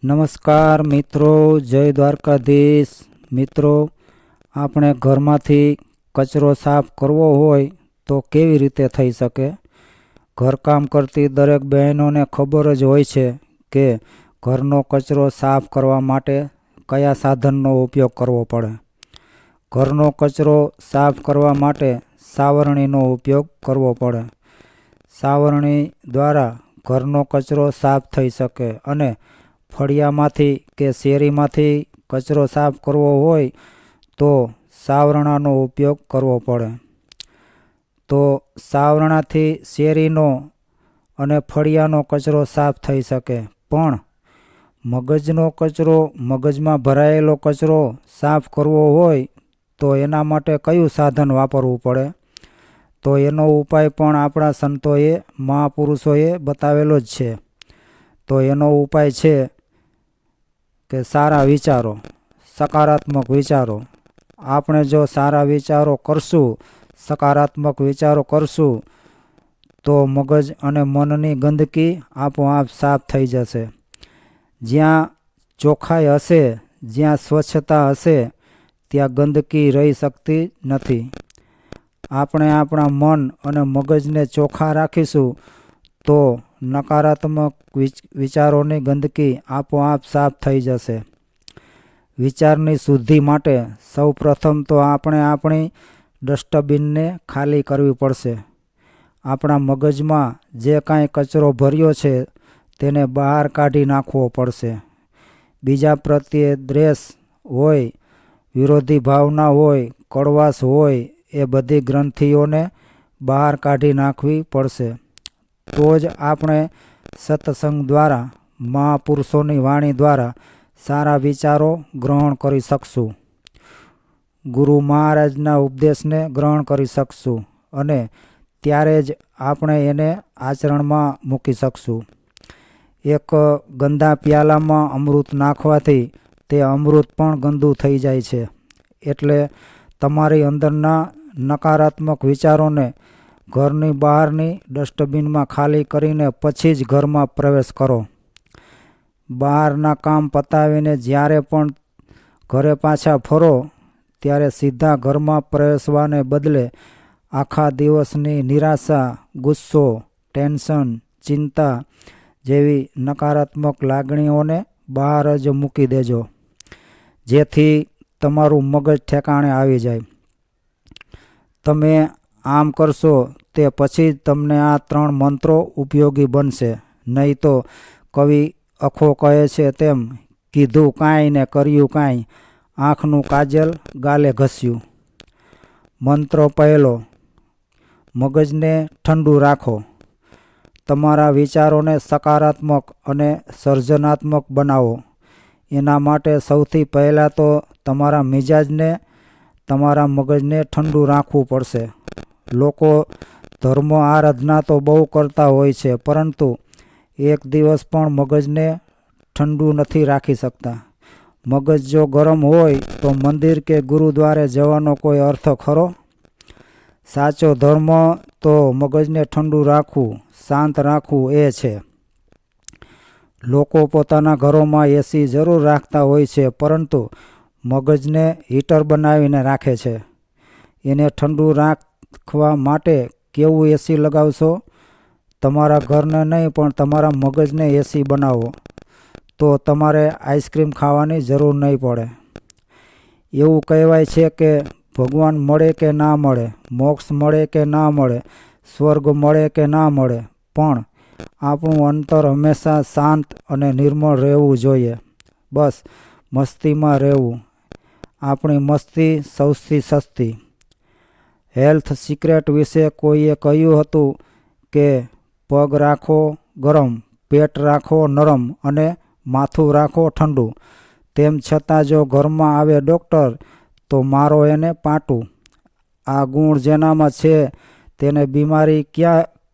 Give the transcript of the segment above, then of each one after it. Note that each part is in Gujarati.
નમસ્કાર મિત્રો, જય દ્વારકાધીશ. મિત્રો, આપણે ઘરમાંથી કચરો સાફ કરવો હોય તો કેવી રીતે થઈ શકે? ઘરકામ કરતી દરેક બહેનોને ખબર જ હોય છે કે ઘરનો કચરો સાફ કરવા માટે કયા સાધનનો ઉપયોગ કરવો પડે. ઘરનો કચરો સાફ કરવા માટે સાવરણીનો ઉપયોગ કરવો પડે. સાવરણી દ્વારા ઘરનો કચરો સાફ થઈ શકે અને ફળિયામાંથી કે શેરીમાંથી કચરો સાફ કરવો હોય તો સાવરણાનો ઉપયોગ કરવો પડે. તો સાવરણાથી શેરીનો અને ફળિયાનો કચરો સાફ થઈ શકે, પણ મગજનો કચરો, મગજમાં ભરાયેલો કચરો સાફ કરવો હોય તો એના માટે કયું સાધન વાપરવું પડે? તો એનો ઉપાય પણ આપણા સંતોએ, મહાપુરુષોએ બતાવેલો જ છે. તો એનો ઉપાય છે કે સારા વિચારો, સકારાત્મક વિચારો. આપણે જો સારા વિચારો કરશું, સકારાત્મક વિચારો કરશું તો મગજ અને મનની ગંદકી આપોઆપ સાફ થઈ જશે. જ્યાં ચોખ્ખાઈ હશે, જ્યાં સ્વચ્છતા હશે, ત્યાં ગંદકી રહી શકતી નથી. આપણે આપણા મન અને મગજને ચોખ્ખા રાખીશું તો નકારાત્મક વિચારોની ગંદકી આપોઆપ સાફ થઈ જશે. વિચારની શુદ્ધિ માટે સૌ પ્રથમ તો આપણે આપણી ડસ્ટબિનને ખાલી કરવી પડશે. આપણા મગજમાં જે કાંઈ કચરો ભર્યો છે તેને બહાર કાઢી નાખવો પડશે. બીજા પ્રત્યે દ્વેષ હોય, વિરોધી ભાવના હોય, કડવાશ હોય, એ બધી ગ્રંથિઓને બહાર કાઢી નાખવી પડશે. તો જ આપણે સત્સંગ દ્વારા, મહાપુરુષોની વાણી દ્વારા સારા વિચારો ગ્રહણ કરી શકશું. ગુરુ મહારાજના ઉપદેશને ગ્રહણ કરી શકશું અને ત્યારે જ આપણે એને આચરણમાં મૂકી શકશું. એક ગંદા પ્યાલામાં અમૃત નાખવાથી તે અમૃત પણ ગંદુ થઈ જાય છે. એટલે તમારી અંદરના નકારાત્મક વિચારોને ઘરની બહારની ડસ્ટબિનમાં ખાલી કરીને પછી જ ઘરમાં પ્રવેશ કરો. બહારના કામ પતાવીને જ્યારે પણ ઘરે પાછા ફરો ત્યારે સીધા ઘરમાં પ્રવેશવાને બદલે આખા દિવસની નિરાશા, ગુસ્સો, ટેન્શન, ચિંતા જેવી નકારાત્મક લાગણીઓને બહાર જ મૂકી દેજો, જેથી તમારું મગજ ઠેકાણે આવી જાય. તમે આમ કરશો તે પછી જ તમને આ 3 મંત્રો ઉપયોગી બનશે. નહીં તો કવિ અખો કહે છે તેમ, કીધું કાંઈ ને કર્યું કાંઈ, આંખનું કાજલ ગાલે ઘસ્યું. મંત્ર પહેલો, મગજને ઠંડુ રાખો. તમારા વિચારોને સકારાત્મક અને સર્જનાત્મક બનાવો. એના માટે સૌથી પહેલાં તો તમારા મિજાજને, તમારા મગજને ઠંડુ રાખવું પડશે. લોકો ધર્મ આરાધના તો બહુ કરતા હોય છે, પરંતુ એક દિવસ પણ મગજને ઠંડુ નથી રાખી શકતા. મગજ જો ગરમ હોય તો મંદિર કે ગુરુદ્વારે જવાનો કોઈ અર્થ ખરો? સાચો ધર્મ તો મગજને ઠંડુ રાખવું, શાંત રાખવું એ છે. લોકો પોતાના ઘરોમાં એસી જરૂર રાખતા હોય છે, પરંતુ મગજને હીટર બનાવીને રાખે છે. એને ઠંડુ રાખવા માટે કેવું એસી લગાવશો? તમારા ઘરને નહીં પણ તમારા મગજને એસી બનાવો તો તમારે આઈસ્ક્રીમ ખાવાની જરૂર નહીં પડે. એવું કહેવાય છે કે ભગવાન મળે કે ના મળે, મોક્ષ મળે કે ના મળે, સ્વર્ગ મળે કે ના મળે, પણ આપણું અંતર હંમેશા શાંત અને નિર્મળ રહેવું જોઈએ. બસ મસ્તીમાં રહેવું. આપણી મસ્તી સૌથી સસ્તી. હેલ્થ સિક્રેટ વિશે કોઈએ કહ્યું હતું કે પગ રાખો ગરમ, પેટ રાખો નરમ અને માથું રાખો ઠંડુ. તેમ છતાં જો ઘરમાં આવે ડૉક્ટર તો મારો એને પાટું. આ ગુણ જેનામાં છે તેને બીમારી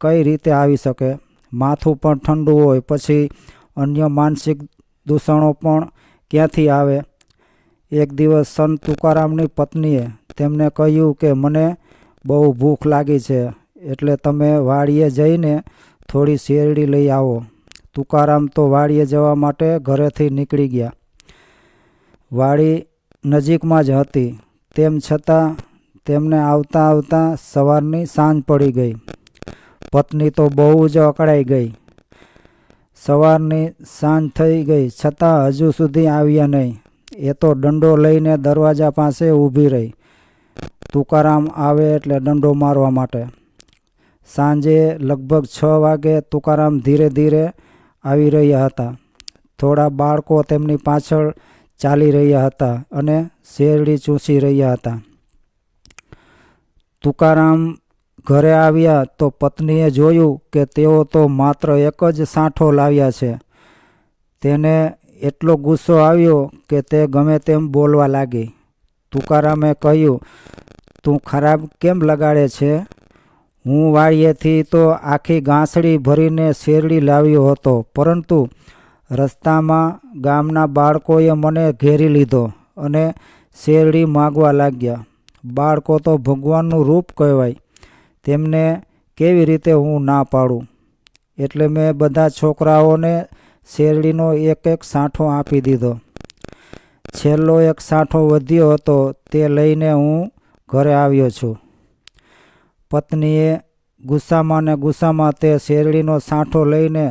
કઈ રીતે આવી શકે? માથું પણ ઠંડુ હોય પછી અન્ય માનસિક દૂષણો પણ ક્યાંથી આવે? એક દિવસ સંત તુકારામની પત્નીએ તેમને કહ્યું કે મને બહુ ભૂખ લાગી છે, એટલે તમે વાડીએ જઈને થોડી શેરડી લઈ આવો. તુકારામ તો વાડીએ જવા માટે ઘરેથી નીકળી ગયા. વાડી નજીકમાં જ હતી, તેમ છતાં તેમને આવતા આવતા સવારની સાંજ પડી ગઈ. પત્ની તો બહુ જ અકળાઈ ગઈ. સવારની સાંજ થઈ ગઈ છતાં હજુ સુધી આવ્યા નહીં. એ તો દંડો લઈને દરવાજા પાસે ઊભી રહી. તુકારામ આવે એટલે દંડો મારવા માટે. સાંજે લગભગ 6 વાગે તુકારામ ધીરે ધીરે આવી રહ્યા હતા. થોડા બાળકો તેમની પાછળ ચાલી રહ્યા હતા અને શેરડી ચૂસી રહ્યા હતા. તુકારામ ઘરે આવ્યા તો પત્નીએ જોયું કે તેઓ તો માત્ર એક જ સાંઠો લાવ્યા છે. તેને એટલો ગુસ્સો આવ્યો કે તે ગમે તેમ બોલવા લાગી. તુકારામે કહ્યું, તું ખરાબ કેમ લગાડે છે? હું વાડીએથી તો આખી ગાંસડી ભરીને શેરડી લાવ્યો હતો, પરંતુ રસ્તામાં ગામના બાળકોએ મને ઘેરી લીધો અને શેરડી માગવા લાગ્યા. બાળકો તો ભગવાનનું રૂપ કહેવાય, તેમને કેવી રીતે હું ના પાડું? એટલે મેં બધા છોકરાઓને શેરડીનો એક એક સાંઠો આપી દીધો. છેલ્લો એક સાંઠો વધ્યો હતો, તે લઈને હું ઘરે આવ્યો છું. પત્નીએ ગુસ્સામાં ને ગુસ્સામાં તે શેરડીનો સાંઠો લઈને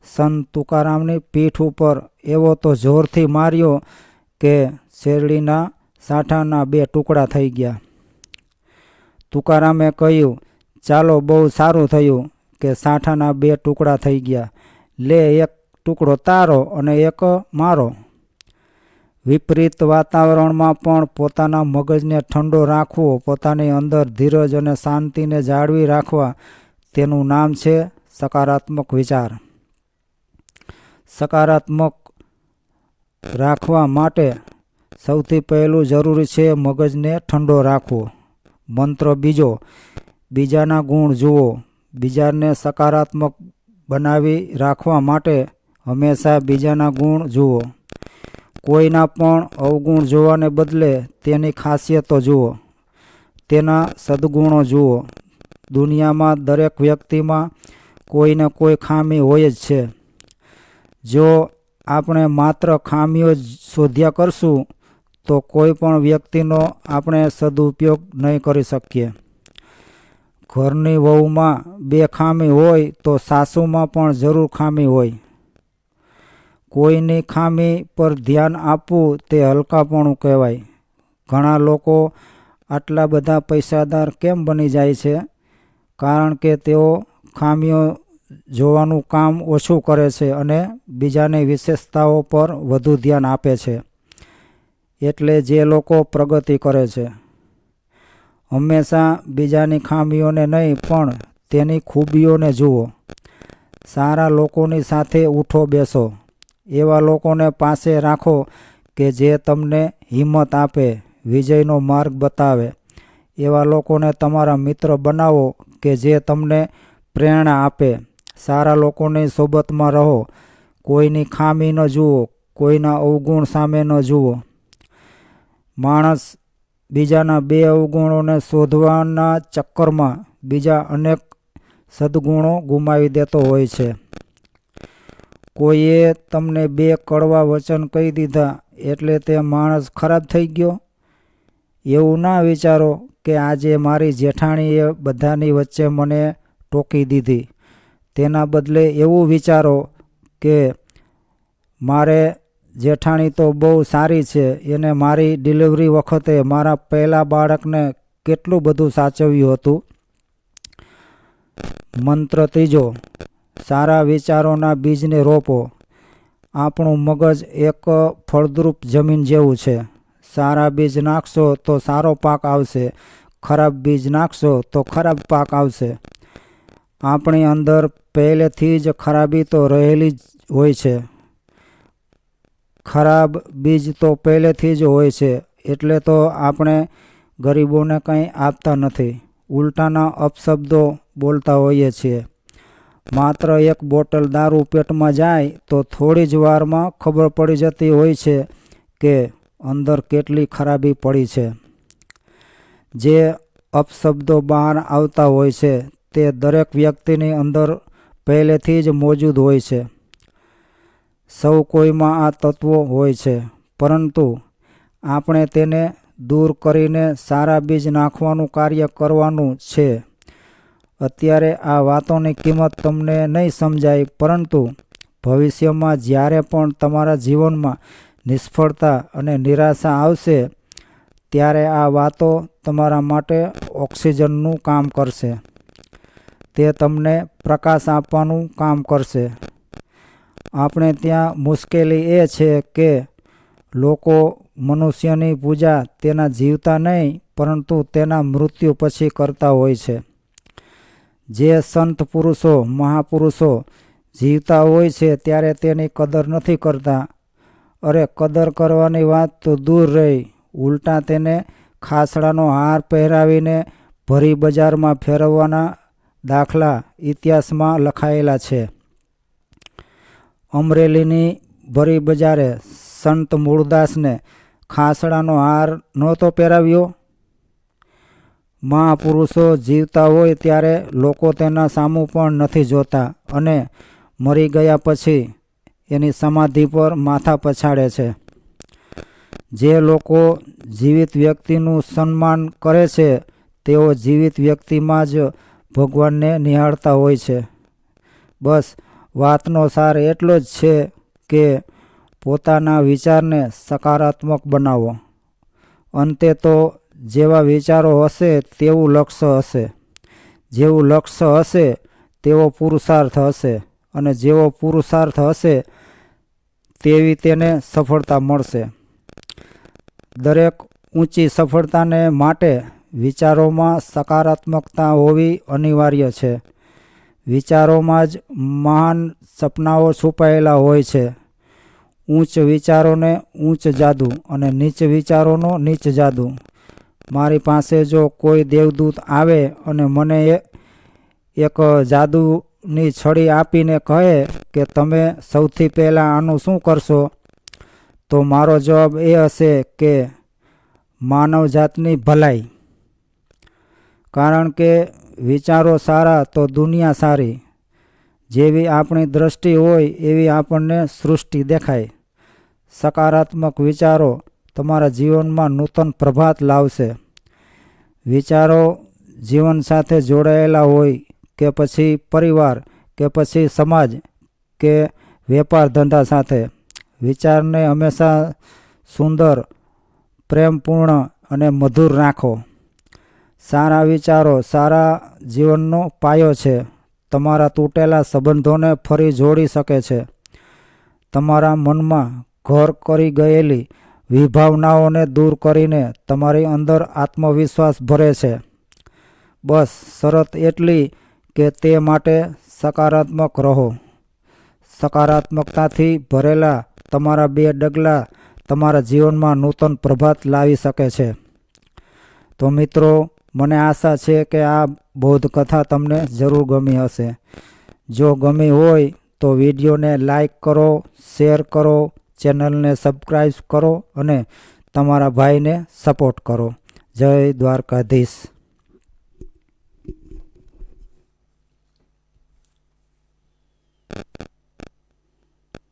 સંત તુકારામની પીઠ ઉપર એવો તો જોરથી માર્યો કે શેરડીના સાંઠાના 2 ટુકડા થઈ ગયા. તુકારામે કહ્યું, ચાલો, બહુ સારું થયું કે સાંઠાના 2 ટુકડા થઈ ગયા. લે, એક ટુકડો તારો અને એક મારો. વિપરીત વાતાવરણમાં પણ પોતાના મગજને ઠંડો રાખવો, પોતાની અંદર ધીરજ અને શાંતિને જાળવી રાખવા, તેનું નામ છે સકારાત્મક વિચાર. સકારાત્મક રાખવા માટે સૌથી પહેલું જરૂરી છે મગજને ઠંડો રાખવો. મંત્ર બીજો, બીજાના ગુણ જુઓ. બીજાને સકારાત્મક બનાવી રાખવા માટે હંમેશા બીજાના ગુણ જુઓ. કોઈના પણ અવગુણ જોવાને બદલે તેની ખાસિયતો જુઓ, તેના સદગુણો જુઓ. દુનિયામાં દરેક વ્યક્તિમાં કોઈને કોઈ ખામી હોય જ છે. જો આપણે માત્ર ખામીઓ જ શોધ્યા કરશું તો કોઈ પણ વ્યક્તિનો આપણે સદુપયોગ નહીં કરી શકીએ. ઘરની વહુમાં 2 ખામી હોય તો સાસુમાં પણ જરૂર ખામી હોય. કોઈની ખામી પર ધ્યાન આપવું તે હલકાપણું કહેવાય. ઘણા લોકો આટલા બધા પૈસાદાર કેમ બની જાય છે? કારણ કે તેઓ ખામીઓ જોવાનું કામ ઓછું કરે છે અને બીજાની વિશેષતાઓ પર વધુ ધ્યાન આપે છે. એટલે જે લોકો પ્રગતિ કરે છે, હંમેશા બીજાની ખામીઓને નહીં પણ તેની ખૂબીઓને જુઓ. સારા લોકોની સાથે ઉઠો બેસો. એવા લોકોને પાસે રાખો કે જે તમને હિંમત આપે, વિજયનો માર્ગ બતાવે. એવા લોકોને તમારા મિત્ર બનાવો કે જે તમને પ્રેરણા આપે. સારા લોકોની સોબતમાં રહો. કોઈની ખામી ન જુઓ, કોઈના અવગુણ સામે ન જુઓ. માણસ બીજાના 2 અવગુણોને શોધવાના ચક્કરમાં બીજા અનેક સદગુણો ગુમાવી દેતો હોય છે. કોઈએ તમને 2 કડવા વચન કહી દીધા એટલે તે માણસ ખરાબ થઈ ગયો? એવું ના વિચારો કે આજે મારી જેઠાણીએ બધાની વચ્ચે મને ટોકી દીધી. તેના બદલે એવું વિચારો કે મારે જેઠાણી તો બહુ સારી છે. એને મારી ડિલિવરી વખતે મારા પહેલા બાળકને કેટલું બધું સાચવ્યું હતું. મંત્ર ત્રીજો, સારા વિચારોના બીજને રોપો. આપણું મગજ એક ફળદ્રુપ જમીન જેવું છે. સારા બીજ નાખશો તો સારો પાક આવશે, ખરાબ બીજ નાખશો તો ખરાબ પાક આવશે. આપણી અંદર પહેલેથી જ ખરાબી તો રહેલી જ હોય છે. ખરાબ બીજ તો પહેલેથી જ હોય છે. એટલે તો આપણે ગરીબોને કંઈ આપતા નથી, ઉલટાના અપશબ્દો બોલતા હોઈએ છીએ. માત્ર 1 બોટલ દારૂ પેટમાં જાય તો થોડી જ વારમાં ખબર પડી જતી હોય છે કે અંદર કેટલી ખરાબી પડી છે. જે અપશબ્દો બહાર આવતા હોય છે તે દરેક વ્યક્તિની અંદર પહેલેથી જ મોજૂદ હોય છે. સૌ કોઈમાં આ તત્વો હોય છે, પરંતુ આપણે તેને દૂર કરીને સારા બીજ નાખવાનું કાર્ય કરવાનું છે. અત્યારે આ વાતોની કિંમત તમને નહીં સમજાય, પરંતુ ભવિષ્યમાં જ્યારે પણ તમારા જીવનમાં નિષ્ફળતા અને નિરાશા આવશે, ત્યારે આ વાતો તમારા માટે ઓક્સિજનનું કામ કરશે. તે તમને પ્રકાશ આપવાનું કામ કરશે. આપણે ત્યાં મુશ્કેલી એ છે કે લોકો મનુષ્યની પૂજા તેના જીવતા નહીં, પરંતુ તેના મૃત્યુ પછી કરતા હોય છે. જે સંત પુરુષો, મહાપુરુષો જીવતા હોય છે ત્યારે તેની કદર નથી કરતા. અરે, કદર કરવાની વાત તો દૂર રહી, ઉલટા તેને ખાસડાનો હાર પહેરાવીને ભરી બજારમાં ફેરવવાના દાખલા ઇતિહાસમાં લખાયેલા છે. અમરેલીની ભરી બજારે સંત મૂળદાસને ખાસડાનો હાર નહોતો પહેરાવ્યો. મહાપુરુષો જીવતા હોય ત્યારે લોકો તેના સામું પણ નથી જોતા અને મરી ગયા પછી એની સમાધિ પર માથા પછાડે છે. જે લોકો જીવિત વ્યક્તિનું સન્માન કરે છે, તેઓ જીવિત વ્યક્તિમાં જ ભગવાનને નિહાળતા હોય છે. બસ વાતનો સાર એટલો જ છે કે પોતાના વિચારને સકારાત્મક બનાવો. અંતે તો જેવા વિચારો હશે તેવું લક્ષ્ય હશે, જેવું લક્ષ્ય હશે તેવો પુરુષાર્થ હશે, અને જેવો પુરુષાર્થ હશે તેવી તેને સફળતા મળશે. દરેક ઊંચી સફળતાને માટે વિચારોમાં સકારાત્મકતા હોવી અનિવાર્ય છે. વિચારોમાં જ મહાન સપનાઓ છુપાયેલા હોય છે. ઉચ્ચ વિચારોને ઉચ્ચ જાદુ અને નીચ વિચારોનો નીચ જાદુ. મારી પાસે જો કોઈ દેવદૂત આવે અને મને એક જાદુની છડી આપીને કહે કે તમે સૌથી પહેલાં આનું શું કરશો, તો મારો જવાબ એ હશે કે માનવજાતની ભલાઈ. કારણ કે વિચારો સારા તો દુનિયા સારી. જેવી આપણી દ્રષ્ટિ હોય એવી આપણને સૃષ્ટિ દેખાય. સકારાત્મક વિચારો તમારા જીવનમાં નૂતન પ્રભાત લાવશે. વિચારો જીવન સાથે જોડાયેલા હોય કે પછી પરિવાર કે પછી સમાજ કે વેપાર ધંધા સાથે, વિચારને હંમેશા સુંદર, પ્રેમપૂર્ણ અને મધુર રાખો. સારા વિચારો સારા જીવનનો પાયો છે. તમારા તૂટેલા સંબંધોને ફરી જોડી શકે છે. તમારા મનમાં ઘર કરી ગયેલી વિભાવનાઓને દૂર કરીને તમારી અંદર આત્મવિશ્વાસ ભરે છે. બસ શરત એટલી કે તે માટે સકારાત્મક રહો. સકારાત્મકતાથી ભરેલા તમારા 2 ડગલા તમારા જીવનમાં નૂતન પ્રભાત લાવી શકે છે. તો મિત્રો, મને આશા છે કે આ બૌદ્ધ કથા તમને જરૂર ગમી હશે. જો ગમી હોય તો વિડીયોને લાઈક કરો, શેર કરો, ચેનલને સબસ્ક્રાઈબ કરો અને તમારા ભાઈને સપોર્ટ કરો. જય દ્વારકાધીશ.